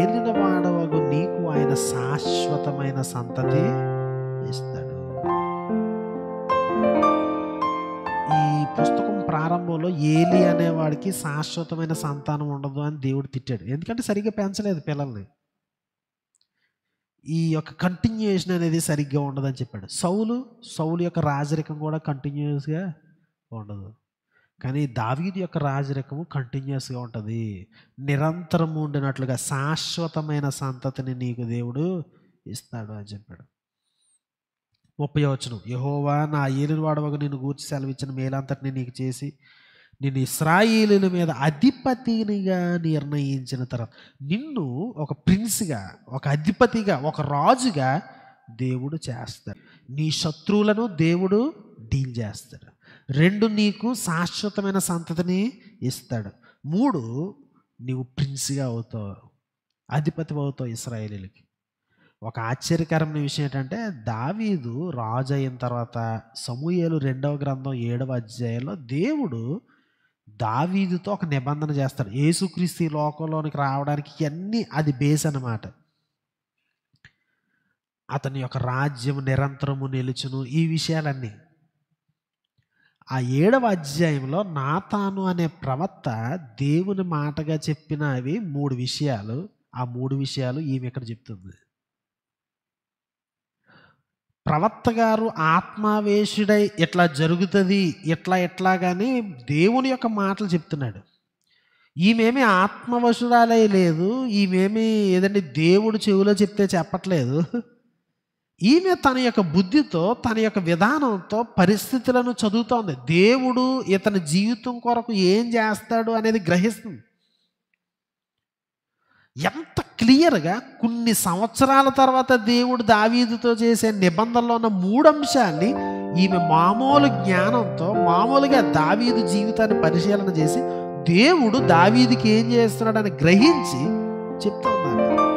ఏలిన వాడవగు నీకు ఆయన శాశ్వతమైన సంతతి ఇస్తాడు. ఈ పుస్తకం ప్రారంభంలో ఏలి అనేవాడికి శాశ్వతమైన సంతానం ఉండదు అని దేవుడు తిట్టాడు. ఎందుకంటే సరిగ్గా పెంచలేదు పిల్లల్ని. ఈ యొక్క కంటిన్యూయేషన్ అనేది సరిగ్గా ఉండదని చెప్పాడు. సౌలు యొక్క రాజరికం కూడా కంటిన్యూస్గా ఉండదు. కానీ దావీదు యొక్క రాజరికము కంటిన్యూస్గా ఉంటుంది. నిరంతరం ఉండినట్లుగా శాశ్వతమైన సంతతిని నీకు దేవుడు ఇస్తాడు అని చెప్పాడు. 30వ వచనం, యెహోవా నా ఏలినవాడవగు నిన్ను గూర్చి సెలవిచ్చిన మేలంతటిని నీకు చేసి నిన్ను ఇశ్రాయేలీయుల మీద అధిపతినిగా నిర్ణయించిన తర్వాత నిన్ను ఒక ప్రిన్స్గా, ఒక అధిపతిగా, ఒక రాజుగా దేవుడు చేస్తాడు. నీ శత్రువులను దేవుడు డీల్ చేస్తాడు. 2 నీకు శాశ్వతమైన సంతతిని ఇస్తాడు. 3 నీవు ప్రిన్స్గా అవుతావు, అధిపతి అవుతావు ఇశ్రాయేలీయులకి. ఒక ఆశ్చర్యకరమైన విషయం ఏంటంటే దావీదు రాజు అయిన తర్వాత సమూయేలు 2వ గ్రంథం 7వ అధ్యాయంలో దేవుడు దావీదుతో ఒక నిబంధన చేస్తాడు. యేసుక్రీస్తు లోకంలోనికి రావడానికి అన్నీ అది బేస్ అన్నమాట. అతని యొక్క రాజ్యం నిరంతరము నిలుచును, ఈ విషయాలన్నీ. ఆ 7వ అధ్యాయంలో నాతాను అనే ప్రవక్త దేవుని మాటగా చెప్పినవి 3 విషయాలు. ఆ 3 విషయాలు ఈమె ఇక్కడ చెప్తుంది. ప్రవక్త గారు ఆత్మావేశుడై ఇట్లా జరుగుతుంది, ఎట్లాగాని దేవుని యొక్క మాటలు చెప్తున్నాడు. ఈమెమి ఆత్మవశురాలై లేదు, ఈమెమి ఏదంటే దేవుడు చెవిలో చెప్తే చెప్పట్లేదు. ఈమె తన యొక్క బుద్ధితో, తన యొక్క విధానంతో పరిస్థితులను చదువుతోంది. దేవుడు ఇతని జీవితం కొరకు ఏం చేస్తాడు అనేది గ్రహిస్తుంది. ఎంత క్లియర్గా కొన్ని సంవత్సరాల తర్వాత దేవుడు దావీదుతో చేసే నిబంధనలో ఉన్న 3 అంశాన్ని ఈమె మామూలు జ్ఞానంతో, మామూలుగా దావీదు జీవితాన్ని పరిశీలన చేసి దేవుడు దావీదుకి ఏం చేస్తున్నాడని గ్రహించి చెప్తా ఉన్నారు.